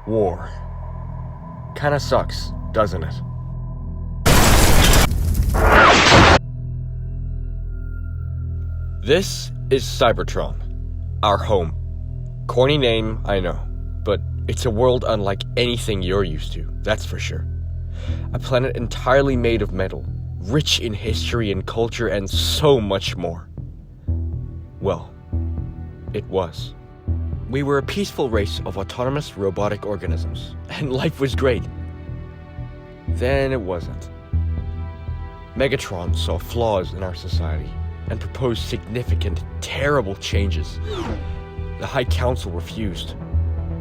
War. Kinda sucks, doesn't it? This is Cybertron, our home. Corny name, I know, but it's a world unlike anything you're used to, that's for sure. A planet entirely made of metal, rich in history and culture and so much more. Well, it was. We were a peaceful race of autonomous robotic organisms, and life was great. Then it wasn't. Megatron saw flaws in our society and proposed significant, terrible changes. The High Council refused,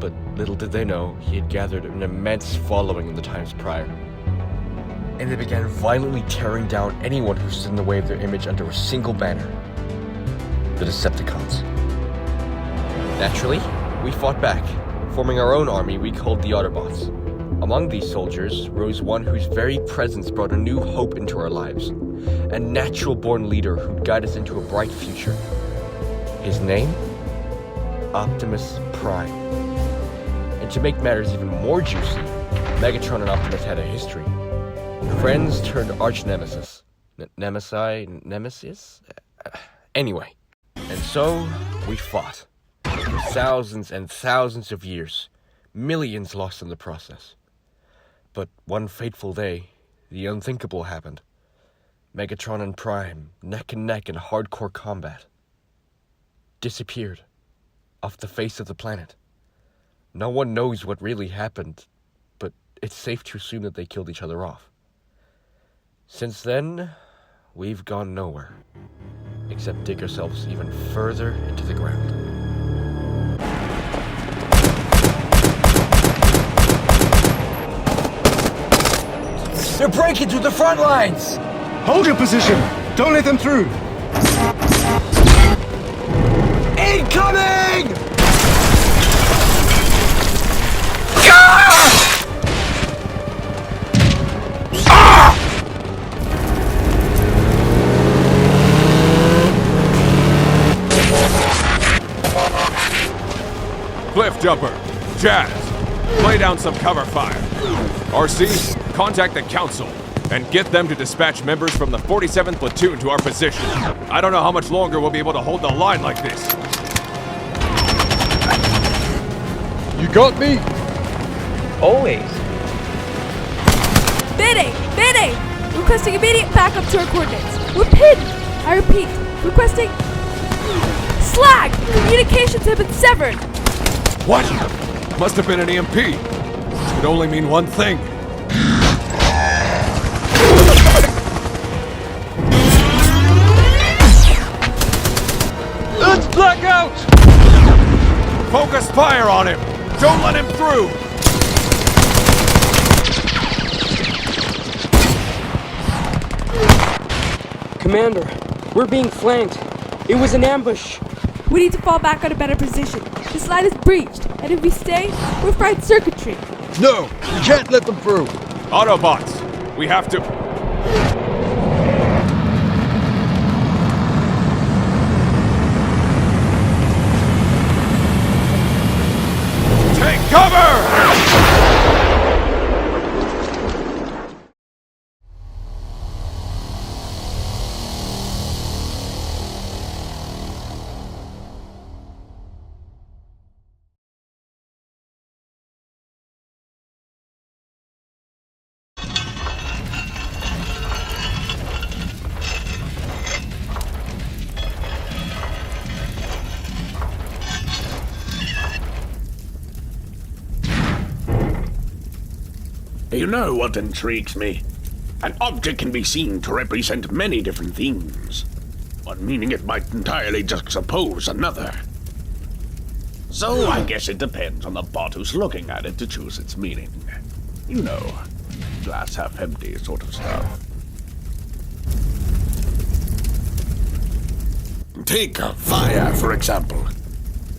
but little did they know he had gathered an immense following in the times prior. And they began violently tearing down anyone who stood in the way of their image under a single banner: the Decepticons. Naturally, we fought back, forming our own army we called the Autobots. Among these soldiers rose one whose very presence brought a new hope into our lives, a natural-born leader who'd guide us into a bright future. His name? Optimus Prime. And to make matters even more juicy, Megatron and Optimus had a history. Friends turned arch-nemesis. Nemesis? Anyway. And so, we fought. For thousands and thousands of years. Millions lost in the process. But one fateful day, the unthinkable happened. Megatron and Prime, neck and neck in hardcore combat, disappeared off the face of the planet. No one knows what really happened, but it's safe to assume that they killed each other off. Since then, we've gone nowhere, except dig ourselves even further into the ground. They're breaking through the front lines! Hold your position! Don't let them through! Incoming! Ah! Ah! Cliffjumper, Jazz, lay down some cover fire. Arcee, contact the Council and get them to dispatch members from the 47th Platoon to our position. I don't know how much longer we'll be able to hold the line like this. You got me? Always. Mayday! Requesting immediate backup to our coordinates. We're pinned! I repeat, requesting... Slag! Communications have been severed! What? Must have been an EMP. This could only mean one thing. Let's black out! Focus fire on him! Don't let him through! Commander, we're being flanked. It was an ambush. We need to fall back on a better position. This line is breached, and if we stay, we're fried circuitry. No! We can't let them through! Autobots, we have to... Take cover! You know what intrigues me? An object can be seen to represent many different things, one meaning it might entirely juxtapose another. So I guess it depends on the bot who's looking at it to choose its meaning. You know, glass half empty sort of stuff. Take fire, for example.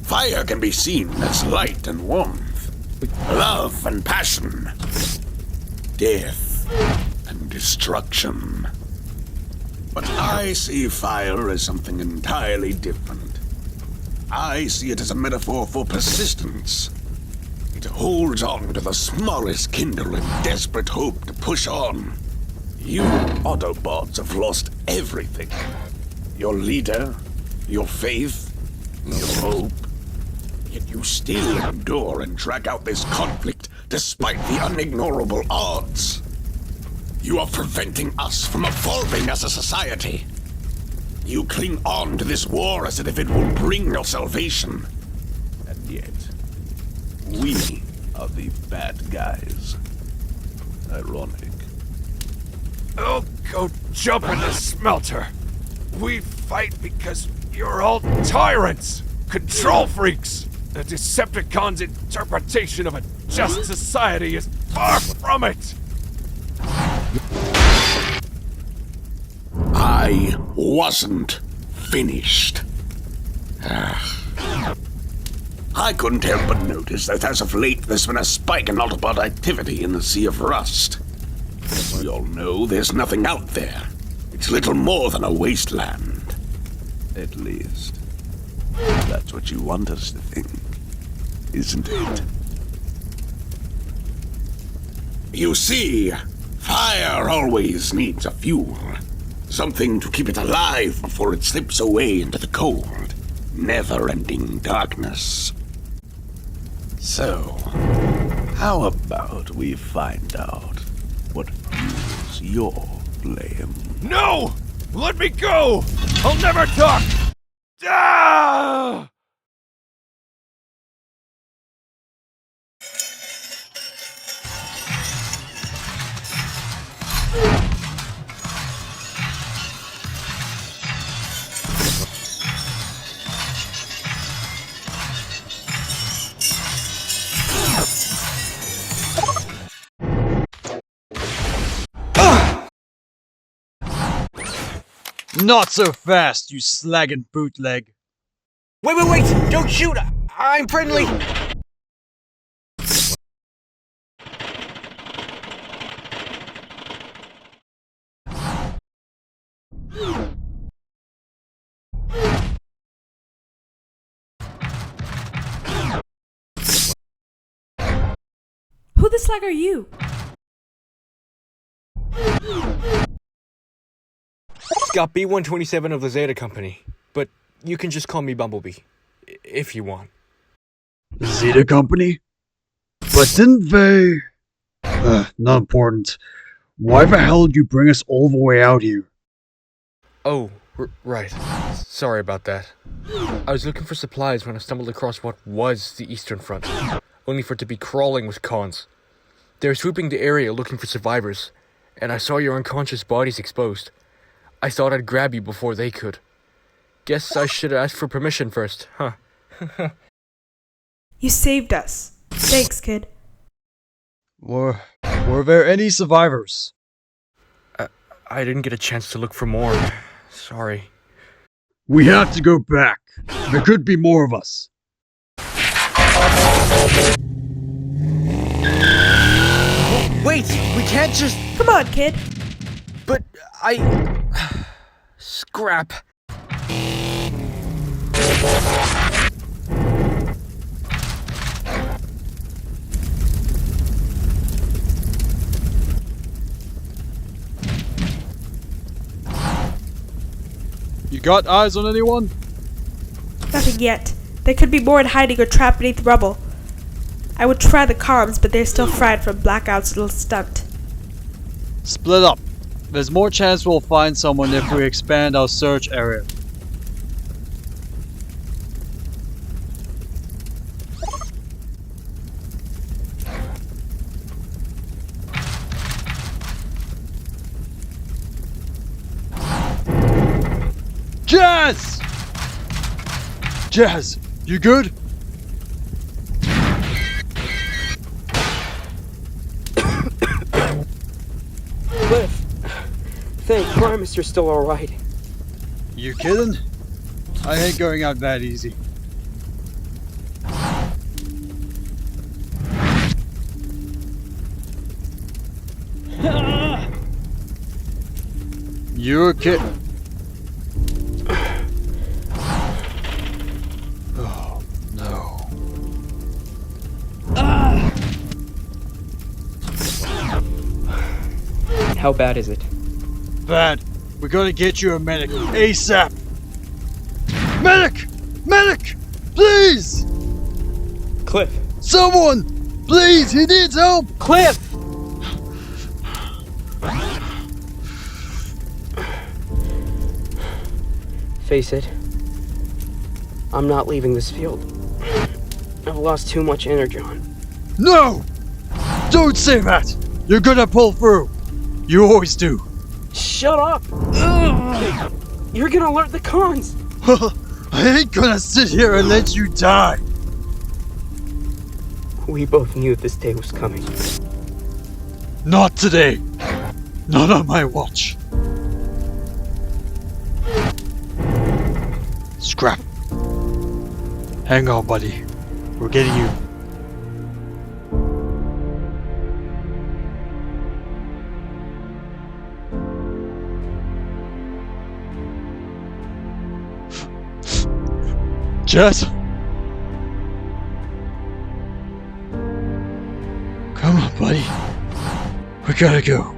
Fire can be seen as light and warmth, love and passion, death and destruction. But I see fire as something entirely different. I see it as a metaphor for persistence. It holds on to the smallest kindle in desperate hope to push on. You Autobots have lost everything. Your leader, your faith, your hope. Yet you still endure and drag out this conflict despite the unignorable odds. You are preventing us from evolving as a society. You cling on to this war as if it will bring your salvation. And yet, we are the bad guys. Ironic. Oh, go jump in the smelter. We fight because you're all tyrants, control freaks. The Decepticons' interpretation of a just society is far from it. I wasn't finished. I couldn't help but notice that as of late there's been a spike in Autobot activity in the Sea of Rust. As we all know, there's nothing out there. It's little more than a wasteland. At least, that's what you want us to think, isn't it? You see, fire always needs a fuel. Something to keep it alive before it slips away into the cold, never-ending darkness. So, how about we find out what fuels your flame? No! Let me go! I'll never talk! Ah! Not so fast, you slagging bootleg. Wait! Don't shoot! I'm friendly! Who the slag are you? Got B-127 of the Zeta Company, but you can just call me Bumblebee, if you want. Zeta Company? But didn't they... not important. Why the hell did you bring us all the way out here? Oh, right. Sorry about that. I was looking for supplies when I stumbled across what was the Eastern Front, only for it to be crawling with cons. They were swooping the area looking for survivors, and I saw your unconscious bodies exposed. I thought I'd grab you before they could. Guess I should have asked for permission first, huh? You saved us. Thanks, kid. Were there any survivors? I didn't get a chance to look for more. Sorry. We have to go back. There could be more of us. Wait! We can't just... Come on, kid. But Scrap. You got eyes on anyone? Nothing yet. There could be more in hiding or trapped beneath rubble. I would try the comms, but they're still fried from Blackout's little stunt. Split up. There's more chance we'll find someone if we expand our search area. Jazz! Jazz, you good? Cliff, thank Primus you're still alright. You kidding? I hate going out that easy. You're kidding. Oh no. How bad is it? Bad. We gotta get you a medic ASAP. Medic! Medic! Please! Cliff! Someone! Please, he needs help! Cliff! Face it. I'm not leaving this field. I've lost too much energon. No! Don't say that! You're gonna pull through. You always do. Shut up! Ugh. You're gonna alert the cons! I ain't gonna sit here and let you die. We both knew this day was coming. Not today. Not on my watch. Scrap. Hang on, buddy. We're getting you. Jess? Come on, buddy. We gotta go.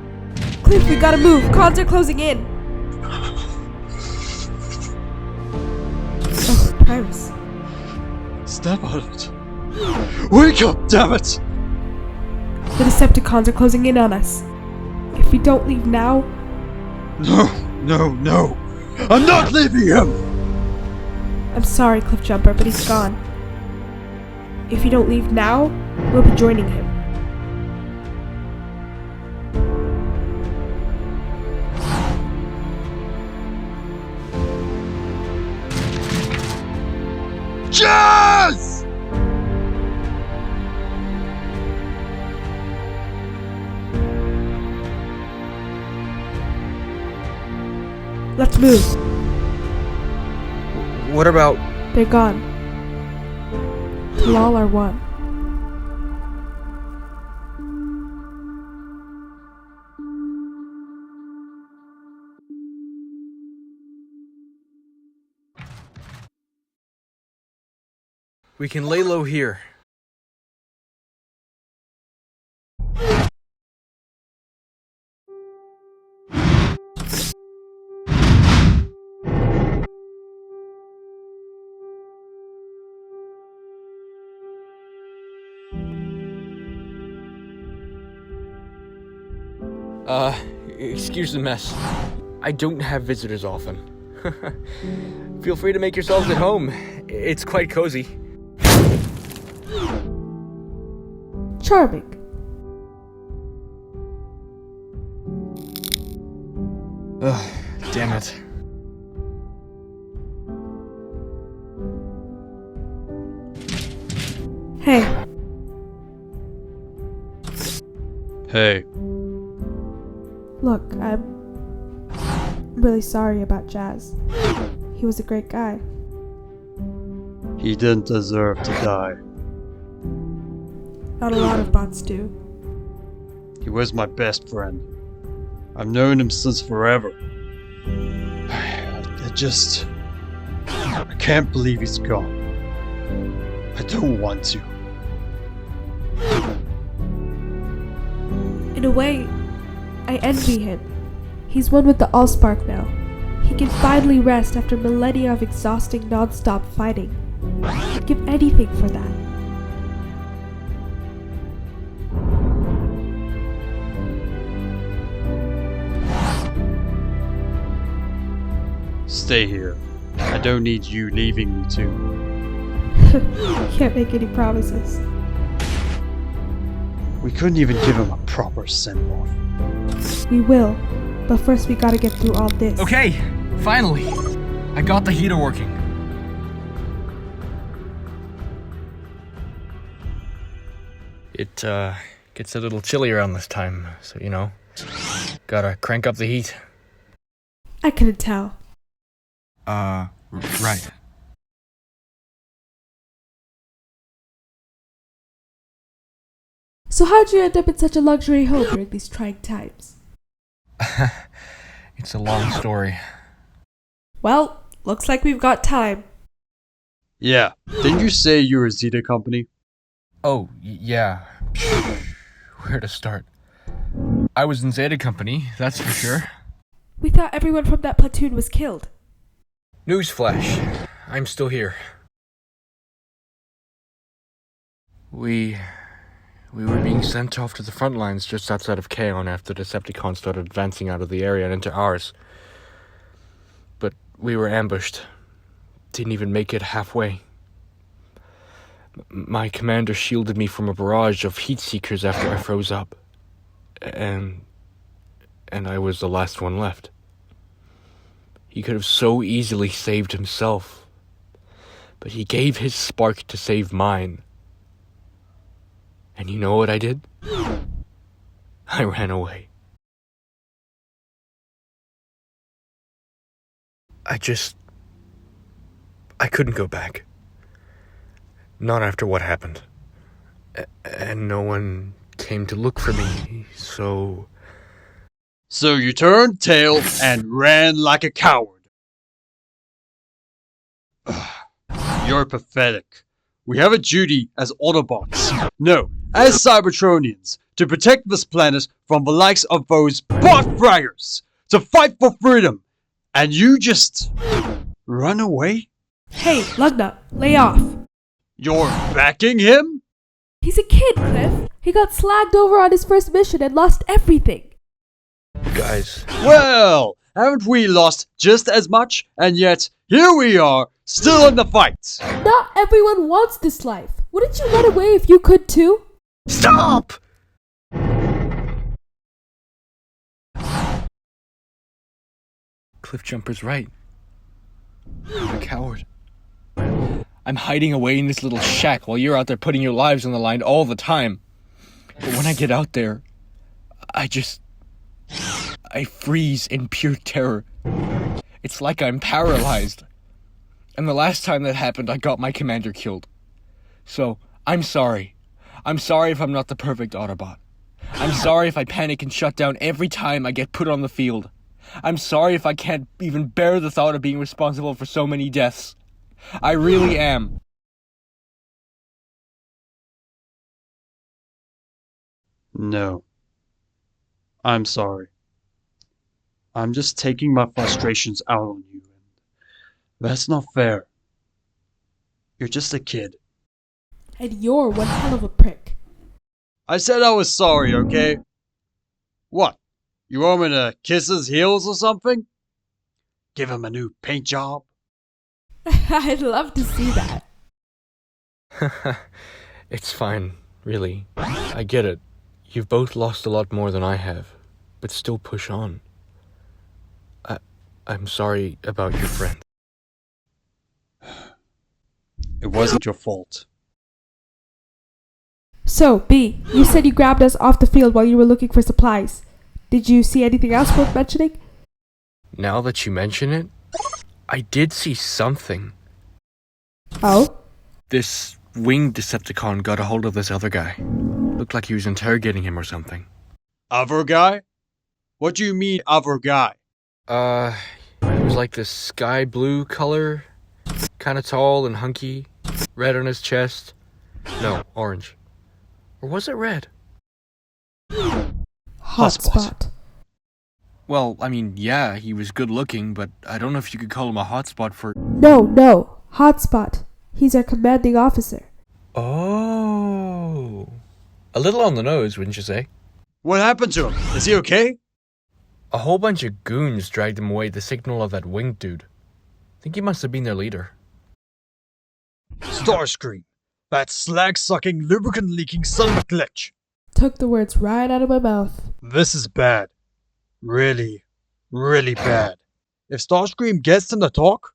Cliff, we gotta move. Cons are closing in. Oh, Pyrus. Snap out of it. Wake up, damn it! The Decepticons are closing in on us. If we don't leave now... No, no, no. I'm not leaving him! I'm sorry, Cliffjumper, but he's gone. If you don't leave now, we'll be joining him. Jazz! Let's move. What about... They're gone. Talal are one. We can lay low here. Excuse the mess. I don't have visitors often. Feel free to make yourselves at home. It's quite cozy. Charming. Ugh, damn it. Hey, Hey. look, I'm really sorry about Jazz. He was a great guy. He didn't deserve to die. Not a lot of bots do. He was my best friend. I've known him since forever. I can't believe he's gone. I don't want to. In a way, I envy him. He's one with the Allspark now. He can finally rest after millennia of exhausting non-stop fighting. I'd give anything for that. Stay here. I don't need you leaving me too. Can't make any promises. We couldn't even give him a proper send-off. We will, but first we gotta get through all this. Okay, finally. I got the heater working. It, gets a little chilly around this time, so, you know, gotta crank up the heat. I couldn't tell. Right. So how'd you end up in such a luxury home during these trying times? It's a long story. Well, looks like we've got time. Yeah, didn't you say you were Zeta Company? Oh, yeah. Where to start? I was in Zeta Company, that's for sure. We thought everyone from that platoon was killed. Newsflash. I'm still here. We were being sent off to the front lines just outside of Kaon after the Decepticons started advancing out of the area and into ours. But we were ambushed. Didn't even make it halfway. My commander shielded me from a barrage of heat seekers after I froze up. And I was the last one left. He could have so easily saved himself. But he gave his spark to save mine. And you know what I did? I ran away. I couldn't go back. Not after what happened. And no one came to look for me, so... So you turned tail and ran like a coward. You're pathetic. We have a duty as Autobots. No, as Cybertronians, to protect this planet from the likes of those bot fraggers. To fight for freedom. And you just... run away? Hey, Lugnut, lay off. You're backing him? He's a kid, Cliff. He got slagged over on his first mission and lost everything. Guys, Well, haven't we lost just as much? And yet, here we are, still in the fight. Not everyone wants this life. Wouldn't you run away if you could too? stop! Cliffjumper's right. I'm a coward. I'm hiding away in this little shack while you're out there putting your lives on the line all the time. But when I get out there, I freeze in pure terror. It's like I'm paralyzed. And the last time that happened, I got my commander killed. So, I'm sorry. I'm sorry if I'm not the perfect Autobot. I'm sorry if I panic and shut down every time I get put on the field. I'm sorry if I can't even bear the thought of being responsible for so many deaths. I really am. No. I'm sorry. I'm just taking my frustrations out on you. That's not fair. You're just a kid. And you're one hell of a prick. I said I was sorry, okay? What? You want me to kiss his heels or something? Give him a new paint job? I'd love to see that. It's fine, really. I get it. You've both lost a lot more than I have, but still push on. I'm sorry about your friend. It wasn't your fault. So, B, you said you grabbed us off the field while you were looking for supplies. Did you see anything else worth mentioning? Now that you mention it, I did see something. Oh? This winged Decepticon got a hold of this other guy. Looked like he was interrogating him or something. Other guy? What do you mean, other guy? He was like this sky blue color. Kinda tall and hunky. Red on his chest. No, orange. Or was it red? Hotspot. Well, I mean, yeah, he was good looking, but I don't know if you could call him a hotspot for... No. Hotspot. He's our commanding officer. Oh. A little on the nose, wouldn't you say? What happened to him? Is he okay? A whole bunch of goons dragged him away at the signal of that winged dude. Think he must have been their leader. Starscream. That slag-sucking, lubricant-leaking son of a glitch. Took the words right out of my mouth. This is bad. Really, really bad. If Starscream gets him to talk...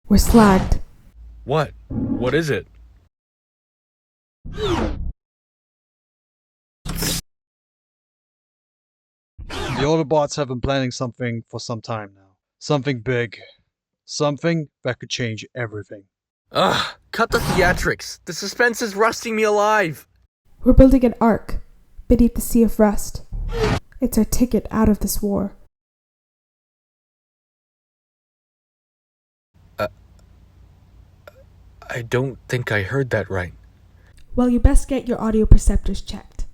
We're slagged. What? What is it? The Autobots have been planning something for some time now. Something big. Something that could change everything. Ugh, cut the theatrics. The suspense is rusting me alive. We're building an ark beneath the sea of rust. It's our ticket out of this war. I don't think I heard that right. Well, you best get your audio perceptors checked.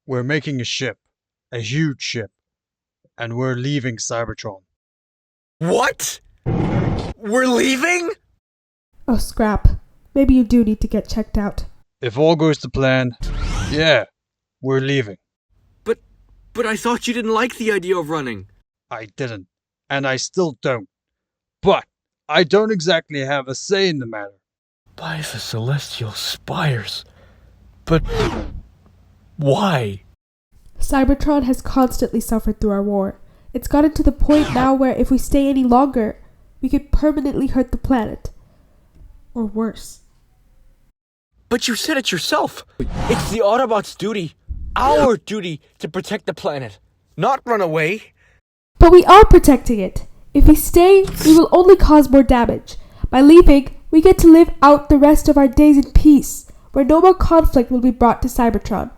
We're making a ship. A huge ship. And we're leaving Cybertron. What? We're leaving? Oh, scrap. Maybe you do need to get checked out. If all goes to plan, yeah, we're leaving. But I thought you didn't like the idea of running. I didn't, and I still don't. But I don't exactly have a say in the matter. By the celestial spires. But why? Cybertron has constantly suffered through our war. It's gotten to the point now where if we stay any longer, we could permanently hurt the planet. Or worse. But you said it yourself. It's the Autobots' duty, our duty, to protect the planet, not run away. But we are protecting it. If we stay, we will only cause more damage. By leaving, we get to live out the rest of our days in peace, where no more conflict will be brought to Cybertron.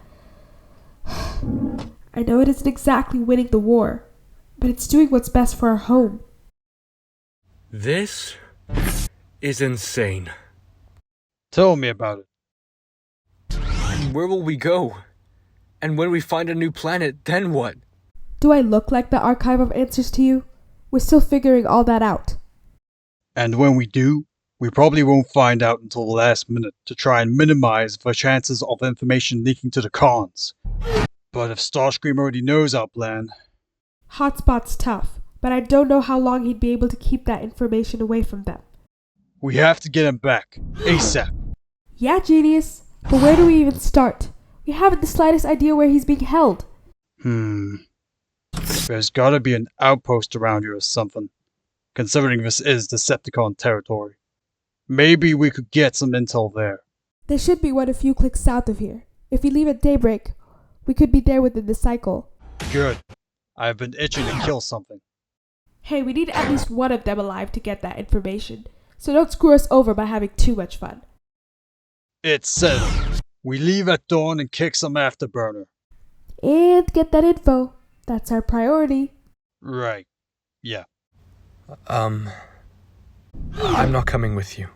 I know it isn't exactly winning the war, but it's doing what's best for our home. This is insane. Tell me about it. And where will we go? And when we find a new planet, then what? Do I look like the archive of answers to you? We're still figuring all that out. And when we do, we probably won't find out until the last minute to try and minimize the chances of information leaking to the cons. But if Starscream already knows our plan... Hotspot's tough, but I don't know how long he'd be able to keep that information away from them. We have to get him back, ASAP. Yeah, genius, but where do we even start? We haven't the slightest idea where he's being held. There's gotta be an outpost around here or something, considering this is Decepticon territory. Maybe we could get some intel there. There should be one a few clicks south of here. If we leave at daybreak, we could be there within the cycle. Good. I've been itching to kill something. Hey, we need at least one of them alive to get that information, so don't screw us over by having too much fun. It's settled. We leave at dawn and kick some afterburner. And get that info. That's our priority. Right. Yeah. I'm not coming with you.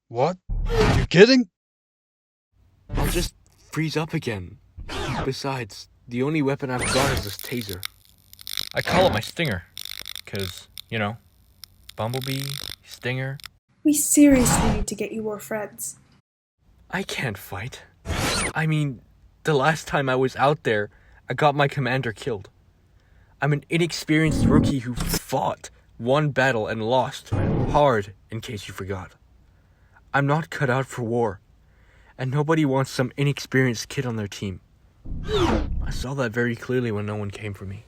What? You kidding? I'll just freeze up again. Besides, the only weapon I've got is this taser. I call it my stinger. 'Cause, you know, Bumblebee, Stinger. We seriously need to get you more friends. I can't fight. I mean, the last time I was out there, I got my commander killed. I'm an inexperienced rookie who fought, won battle, and lost hard, in case you forgot. I'm not cut out for war, and nobody wants some inexperienced kid on their team. I saw that very clearly when no one came for me.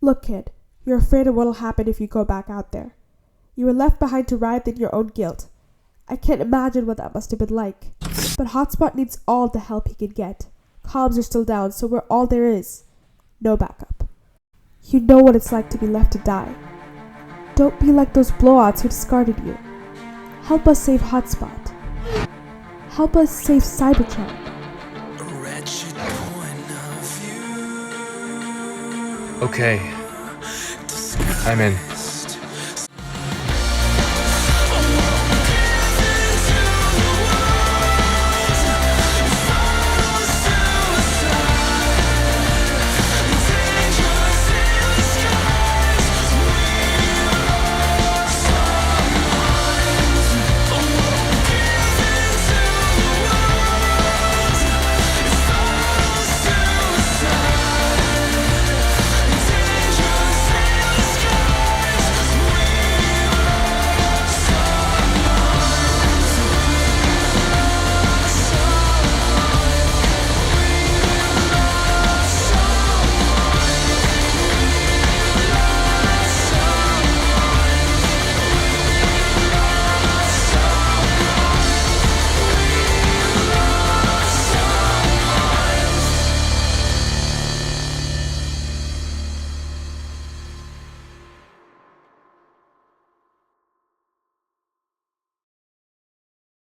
Look, kid, you're afraid of what'll happen if you go back out there. You were left behind to writhe in your own guilt. I can't imagine what that must have been like. But Hotspot needs all the help he can get. Comms are still down, so we're all there is. No backup. You know what it's like to be left to die. Don't be like those blowouts who discarded you. Help us save Hotspot. Help us save Cybertron. Okay. I'm in.